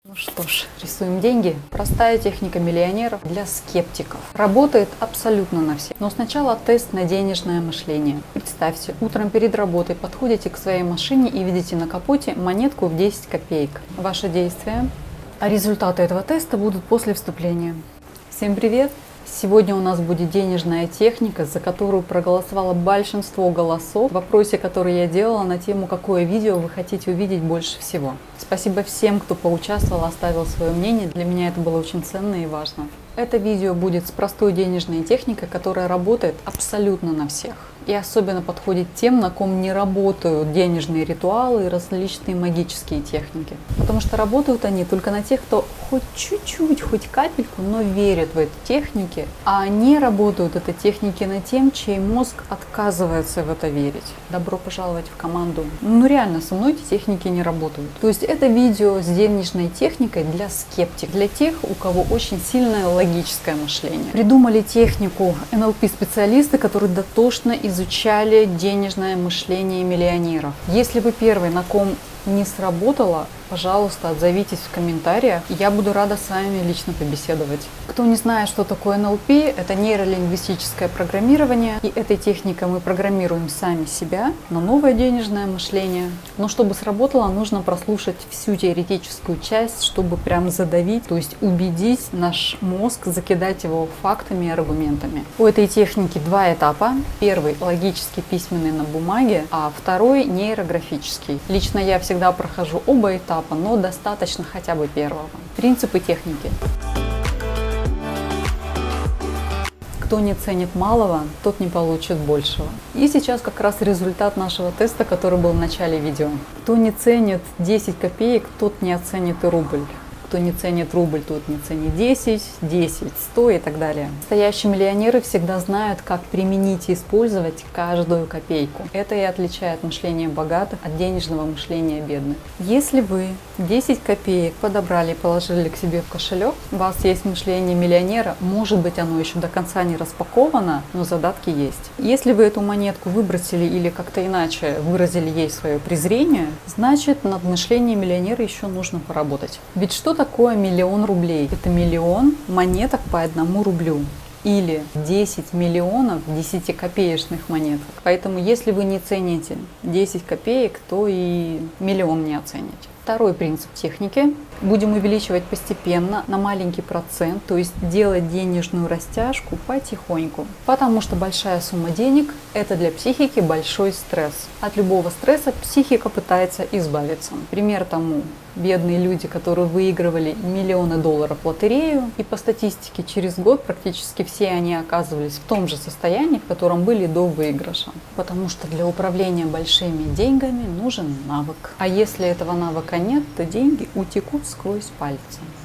Ну что ж, рисуем деньги. Простая техника миллионеров для скептиков. Работает абсолютно на всех. Но сначала тест на денежное мышление. Представьте, утром перед работой подходите к своей машине и видите на капоте монетку в 10 копеек. Ваши действия. А результаты этого теста будут после вступления. Всем привет! Сегодня у нас будет денежная техника, за которую проголосовало большинство голосов в вопросе, который я делала на тему, какое видео вы хотите увидеть больше всего. Спасибо всем, кто поучаствовал, оставил свое мнение. Для меня это было очень ценно и важно. Это видео будет с простой денежной техникой, которая работает абсолютно на всех. И особенно подходит тем, на ком не работают денежные ритуалы и различные магические техники. Потому что работают они только на тех, кто хоть чуть-чуть, хоть капельку, но верит в эти техники. А они работают, это техники, на тем, чей мозг отказывается в это верить. Добро пожаловать в команду. Ну реально, со мной эти техники не работают. То есть это видео с денежной техникой для скептиков, для тех, у кого очень сильное логическое мышление. Придумали технику НЛП-специалисты, которые дотошно изучали денежное мышление миллионеров. Если вы первый, на ком не сработало, пожалуйста, отзовитесь в комментариях. Я буду рада с вами лично побеседовать. Кто не знает, что такое НЛП, это нейролингвистическое программирование. И этой техникой мы программируем сами себя на новое денежное мышление. Но чтобы сработало, нужно прослушать всю теоретическую часть, чтобы прям задавить, то есть убедить наш мозг, закидать его фактами и аргументами. У этой техники два этапа. Первый логический, письменный на бумаге, а второй нейрографический. Лично я всегда прохожу оба этапа, но достаточно хотя бы первого. Принципы техники. Кто не ценит малого, тот не получит большего. И сейчас как раз результат нашего теста, который был в начале видео. Кто не ценит 10 копеек, тот не оценит и рубль. Кто не ценит рубль, тот не ценит 10, 100 и так далее. Настоящие миллионеры всегда знают, как применить и использовать каждую копейку. Это и отличает мышление богатых от денежного мышления бедных. Если вы 10 копеек подобрали и положили к себе в кошелек, у вас есть мышление миллионера, может быть, оно еще до конца не распаковано, но задатки есть. Если вы эту монетку выбросили или как-то иначе выразили ей свое презрение, значит, над мышлением миллионера еще нужно поработать. Ведь что такое 1 000 000 рублей? Это 1 000 000 монеток по 1 рублю. Или 10 миллионов 10-копеечных монеток. Поэтому, если вы не цените 10 копеек, то и миллион не оцените. Второй принцип техники. Будем увеличивать постепенно на маленький процент, то есть делать денежную растяжку потихоньку. Потому что большая сумма денег – это для психики большой стресс. От любого стресса психика пытается избавиться. Пример тому – бедные люди, которые выигрывали миллионы долларов в лотерею, и по статистике через год практически все они оказывались в том же состоянии, в котором были до выигрыша. Потому что для управления большими деньгами нужен навык. А если этого навыка нет, то деньги утекут сквозь пальцы.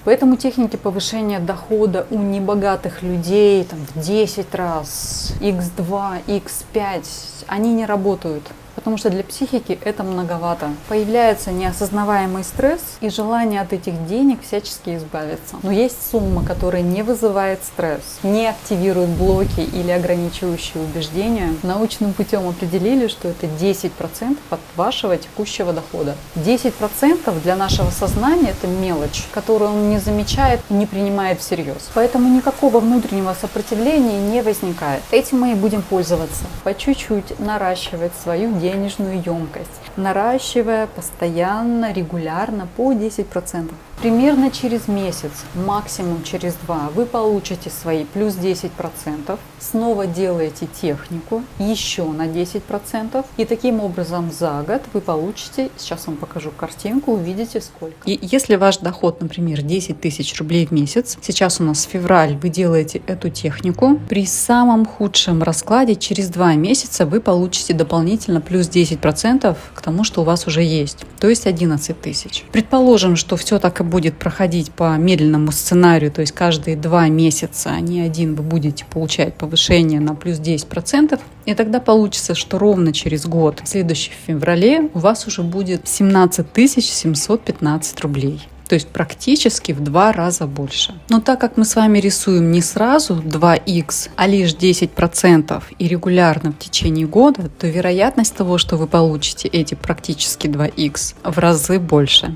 Поэтому техники повышения дохода у небогатых людей там, в 10 раз, x2, x5, они не работают. Потому что для психики это многовато. Появляется неосознаваемый стресс и желание от этих денег всячески избавиться. Но есть сумма, которая не вызывает стресс, не активирует блоки или ограничивающие убеждения. Научным путем определили, что это 10% от вашего текущего дохода. 10% для нашего сознания это мелочь, которую он не замечает и не принимает всерьез. Поэтому никакого внутреннего сопротивления не возникает. Этим мы и будем пользоваться. По чуть-чуть наращивать свою денежную емкость, наращивая постоянно, регулярно по 10%. Примерно через месяц, максимум через 2, вы получите свои плюс 10%, снова делаете технику еще на 10%, и таким образом за год вы получите, сейчас вам покажу картинку, увидите сколько. И если ваш доход, например, 10 000 рублей в месяц, сейчас у нас февраль, вы делаете эту технику, при самом худшем раскладе через 2 месяца вы получите дополнительно плюс 10% к тому, что у вас уже есть, то есть 11 000. Предположим, что все так и будет проходить по медленному сценарию, то есть каждые 2 месяца, а не один, вы будете получать повышение на плюс 10%, и тогда получится, что ровно через год, в следующем феврале, у вас уже будет 17 715 рублей. То есть практически в 2 раза больше. Но так как мы с вами рисуем не сразу 2х, а лишь 10% и регулярно в течение года, то вероятность того, что вы получите эти практически 2х, в разы больше.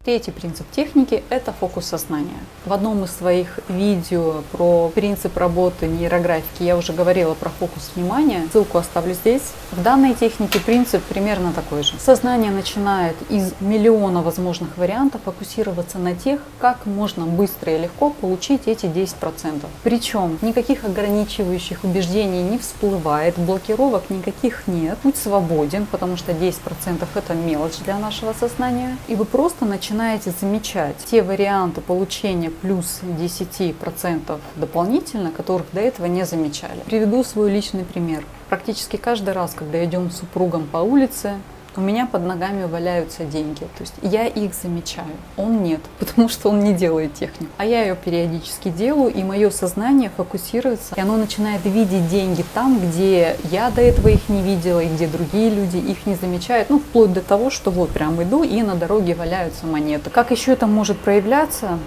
Третий принцип техники – это фокус сознания. В одном из своих видео про принцип работы нейрографики я уже говорила про фокус внимания. Ссылку оставлю здесь. В данной технике принцип примерно такой же. Сознание начинает из миллиона возможных вариантов фокусироваться на тех, как можно быстро и легко получить эти 10%. Причем никаких ограничивающих убеждений не всплывает, блокировок никаких нет. Путь свободен, потому что 10% это мелочь для нашего сознания. И вы просто начинаете замечать те варианты получения плюс 10% дополнительно, которых до этого не замечали. Приведу свой личный пример. Практически каждый раз, когда идем с супругом по улице, у меня под ногами валяются деньги. То есть я их замечаю, он нет, потому что он не делает технику. А я ее периодически делаю, и мое сознание фокусируется, и оно начинает видеть деньги там, где я до этого их не видела, и где другие люди их не замечают. Ну, вплоть до того, что вот прям иду, и на дороге валяются монеты. Как еще это может проявляться?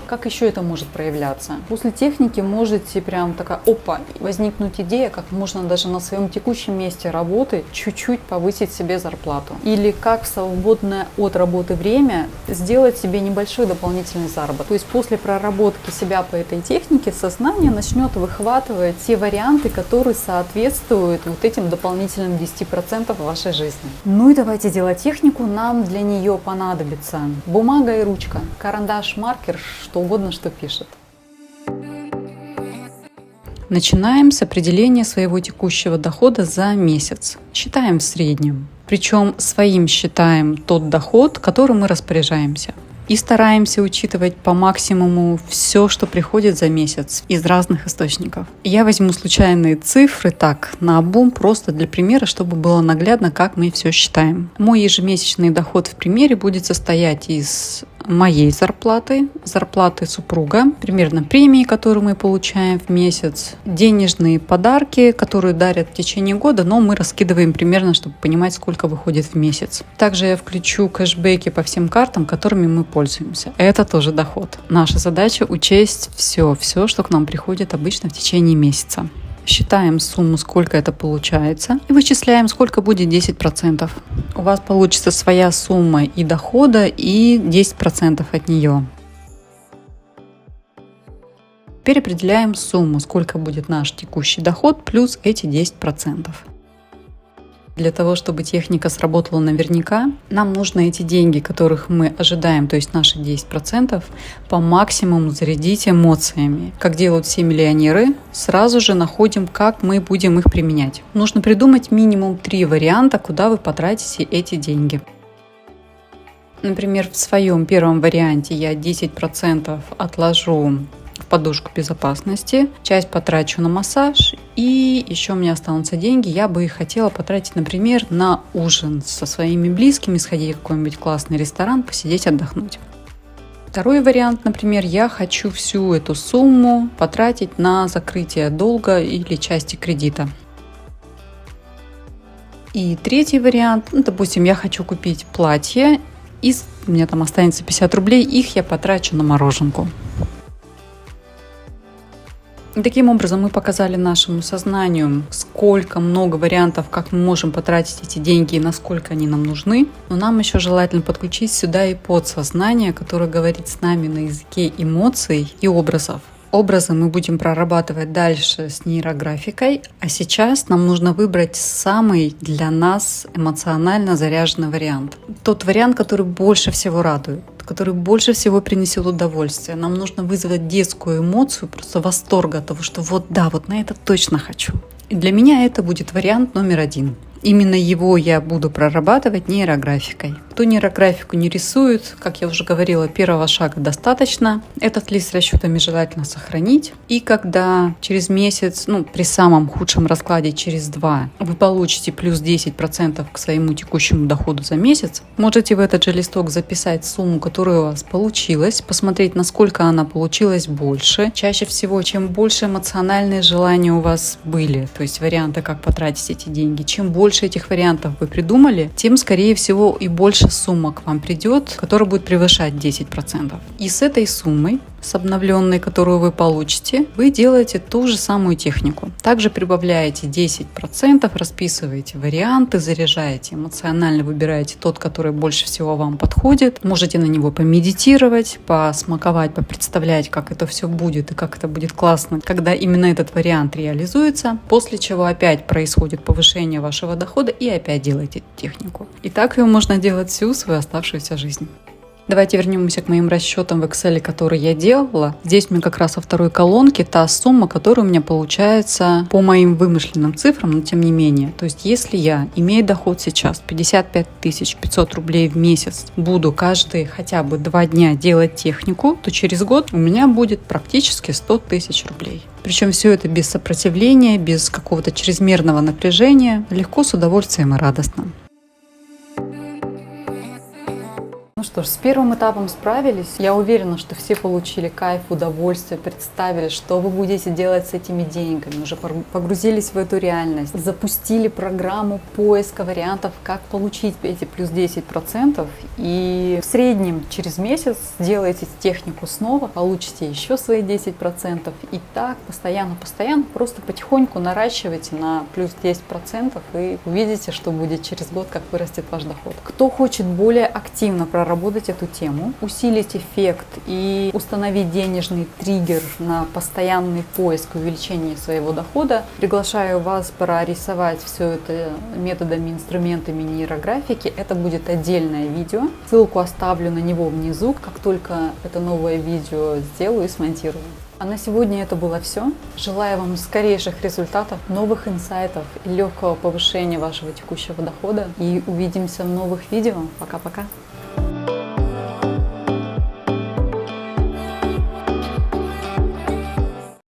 После техники можете прям такая, опа, возникнуть идея, как можно даже на своем текущем месте работы чуть-чуть повысить себе зарплату. Или как в свободное от работы время сделать себе небольшой дополнительный заработок. То есть после проработки себя по этой технике сознание начнет выхватывать те варианты, которые соответствуют вот этим дополнительным 10% в вашей жизни. Ну и давайте делать технику. Нам для нее понадобится бумага и ручка, карандаш, маркер, что угодно, что пишет. Начинаем с определения своего текущего дохода за месяц. Считаем в среднем. Причем своим считаем тот доход, которым мы распоряжаемся. И стараемся учитывать по максимуму все, что приходит за месяц из разных источников. Я возьму случайные цифры так, наобум, просто для примера, чтобы было наглядно, как мы все считаем. Мой ежемесячный доход в примере будет состоять из моей зарплаты, зарплаты супруга, примерно премии, которые мы получаем в месяц, денежные подарки, которые дарят в течение года, но мы раскидываем примерно, чтобы понимать, сколько выходит в месяц. Также я включу кэшбэки по всем картам, которыми мы пользуемся. Это тоже доход. Наша задача учесть все, что к нам приходит обычно в течение месяца. Считаем сумму, сколько это получается, и вычисляем, сколько будет 10%. У вас получится своя сумма и дохода, и 10% от нее. Теперь определяем сумму, сколько будет наш текущий доход, плюс эти 10%. Для того, чтобы техника сработала наверняка, нам нужно эти деньги, которых мы ожидаем, то есть наши 10%, по максимуму зарядить эмоциями. Как делают все миллионеры, сразу же находим, как мы будем их применять. Нужно придумать минимум 3 варианта, куда вы потратите эти деньги. Например, в своем первом варианте я 10% отложу в подушку безопасности, часть потрачу на массаж, и еще у меня останутся деньги, я бы их хотела потратить, например, на ужин со своими близкими, сходить в какой-нибудь классный ресторан, посидеть, отдохнуть. Второй вариант, например, я хочу всю эту сумму потратить на закрытие долга или части кредита. И третий вариант, допустим, я хочу купить платье, и у меня там останется 50 рублей, их я потрачу на мороженку. И таким образом мы показали нашему сознанию, сколько много вариантов, как мы можем потратить эти деньги и насколько они нам нужны. Но нам еще желательно подключить сюда и подсознание, которое говорит с нами на языке эмоций и образов. Образы мы будем прорабатывать дальше с нейрографикой, а сейчас нам нужно выбрать самый для нас эмоционально заряженный вариант. Тот вариант, который больше всего радует, который больше всего принесет удовольствие. Нам нужно вызвать детскую эмоцию, просто восторга от того, что вот на это точно хочу. И для меня это будет вариант номер 1. Именно его я буду прорабатывать нейрографикой. Кто нейрографику не рисует, как я уже говорила, первого шага достаточно. Этот лист с расчетами желательно сохранить. И когда через месяц, при самом худшем раскладе через 2, вы получите плюс 10% к своему текущему доходу за месяц, можете в этот же листок записать сумму, которая у вас получилась, посмотреть, насколько она получилась больше. Чаще всего, чем больше эмоциональные желания у вас были, то есть варианты, как потратить эти деньги, чем больше этих вариантов вы придумали, тем, скорее всего, и больше сумма к вам придет, которая будет превышать 10%. И с этой суммой с обновленной, которую вы получите, вы делаете ту же самую технику. Также прибавляете 10%, расписываете варианты, заряжаете эмоционально, выбираете тот, который больше всего вам подходит. Можете на него помедитировать, посмаковать, попредставлять, как это все будет и как это будет классно, когда именно этот вариант реализуется, после чего опять происходит повышение вашего дохода и опять делаете технику. И так ее можно делать всю свою оставшуюся жизнь. Давайте вернемся к моим расчетам в Excel, которые я делала. Здесь у меня как раз во второй колонке та сумма, которая у меня получается по моим вымышленным цифрам, но тем не менее. То есть если я, имея доход сейчас 55 500 рублей в месяц, буду каждые хотя бы 2 дня делать технику, то через год у меня будет практически 100 000 рублей. Причем все это без сопротивления, без какого-то чрезмерного напряжения, легко, с удовольствием и радостно. Ну что ж, с первым этапом справились. Я уверена, что все получили кайф, удовольствие, представили, что вы будете делать с этими деньгами, уже погрузились в эту реальность, запустили программу поиска вариантов, как получить эти плюс 10%. И в среднем через месяц сделаете технику снова, получите еще свои 10%. И так постоянно, просто потихоньку наращивайте на плюс 10% и увидите, что будет через год, как вырастет ваш доход. Кто хочет более активно проработать эту тему, усилить эффект и установить денежный триггер на постоянный поиск и увеличение своего дохода, приглашаю вас прорисовать все это методами, инструментами нейрографики. Это будет отдельное видео. Ссылку оставлю на него внизу, как только это новое видео сделаю и смонтирую. А на сегодня это было все. Желаю вам скорейших результатов, новых инсайтов и легкого повышения вашего текущего дохода. И увидимся в новых видео. Пока-пока!